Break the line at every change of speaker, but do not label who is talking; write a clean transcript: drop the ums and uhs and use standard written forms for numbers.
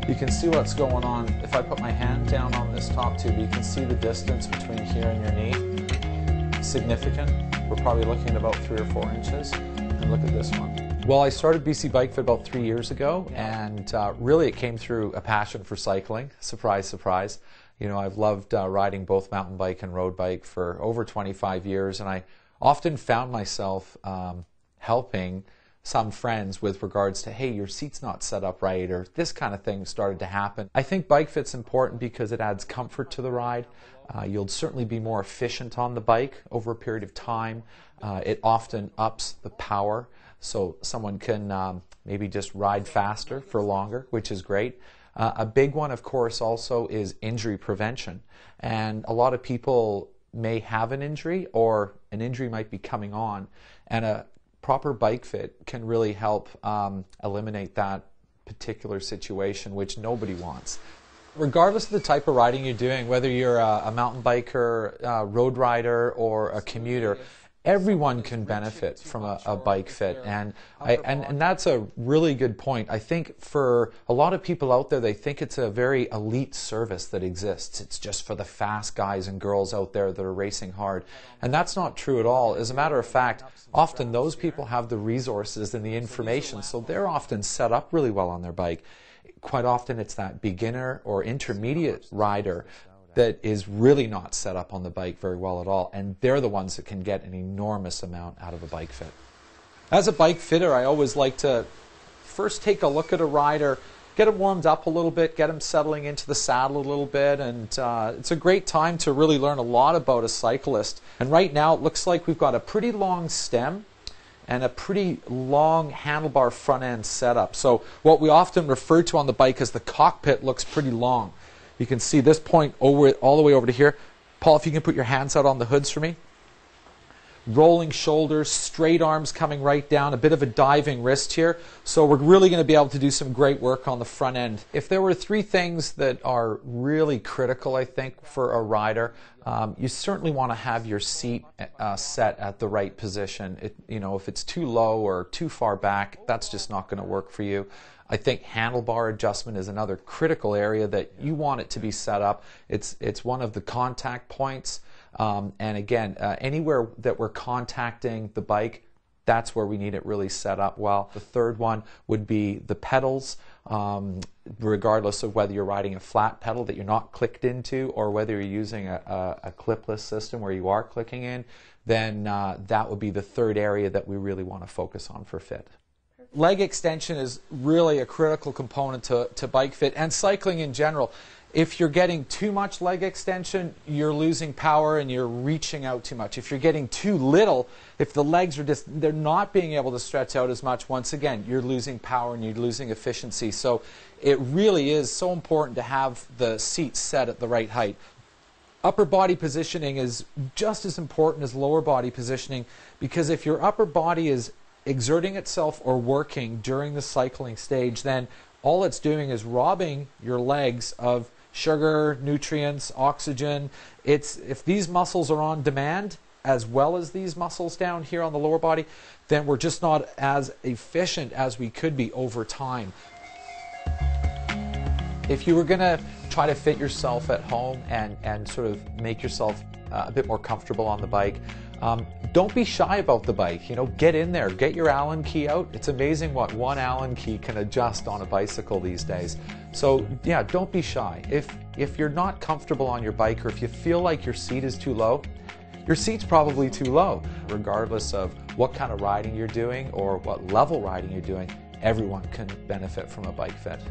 You can see what's going on. If I put my hand down on this top tube, you can see the distance between here and your knee. Significant. We're probably looking at about 3 or 4 inches. And look at this one. Well, I started BC Bike Fit about 3 years ago, and really it came through a passion for cycling. Surprise, surprise. You know, I've loved riding both mountain bike and road bike for over 25 years, and I often found myself helping some friends with regards to, hey, your seat's not set up right, or this kind of thing started to happen. I think Bike Fit's important because it adds comfort to the ride. You'll certainly be more efficient on the bike over a period of time. It often ups the power, so someone can maybe just ride faster for longer, which is great. A big one, of course, also is injury prevention. And a lot of people may have an injury, or an injury might be coming on, and a proper bike fit can really help eliminate that particular situation, which nobody wants. Regardless of the type of riding you're doing, whether you're a mountain biker, a road rider, or a commuter, everyone can benefit from a bike fit, and that's a really good point. I think for a lot of people out there, they think it's a very elite service that exists. It's just for the fast guys and girls out there that are racing hard, and that's not true at all. As a matter of fact, often those people have the resources and the information, so they're often set up really well on their bike. Quite often it's that beginner or intermediate rider that is really not set up on the bike very well at all, and they're the ones that can get an enormous amount out of a bike fit. As a bike fitter, I always like to first take a look at a rider, get him warmed up a little bit, get him settling into the saddle a little bit, and it's a great time to really learn a lot about a cyclist. And right now it looks like we've got a pretty long stem and a pretty long handlebar front end setup. So what we often refer to on the bike as the cockpit looks pretty long. You can see this point over all the way over to here. Paul, if you can put your hands out on the hoods for me. Rolling shoulders, straight arms coming right down, a bit of a diving wrist here. So we're really going to be able to do some great work on the front end. If there were 3 things that are really critical, I think, for a rider, you certainly want to have your seat set at the right position. If it's too low or too far back, that's just not going to work for you. I think handlebar adjustment is another critical area that you want it to be set up. It's one of the contact points. And again, anywhere that we're contacting the bike, that's where we need it really set up well. The third one would be the pedals. Regardless of whether you're riding a flat pedal that you're not clicked into, or whether you're using a clipless system where you are clicking in, then that would be the third area that we really want to focus on for fit. Leg extension is really a critical component to bike fit and cycling in general. If you're getting too much leg extension, you're losing power and you're reaching out too much. If you're getting too little, if the legs are they're not being able to stretch out as much, once again, you're losing power and you're losing efficiency. So it really is so important to have the seat set at the right height. Upper body positioning is just as important as lower body positioning, because if your upper body is exerting itself or working during the cycling stage, then all it's doing is robbing your legs of sugar, nutrients, oxygen. If these muscles are on demand, as well as these muscles down here on the lower body, then we're just not as efficient as we could be over time. If you were going to try to fit yourself at home and sort of make yourself a bit more comfortable on the bike, don't be shy about the bike. Get in there, get your Allen key out. It's amazing what one Allen key can adjust on a bicycle these days. So yeah, don't be shy. If you're not comfortable on your bike, or if you feel like your seat is too low, your seat's probably too low. Regardless of what kind of riding you're doing or what level riding you're doing, everyone can benefit from a bike fit.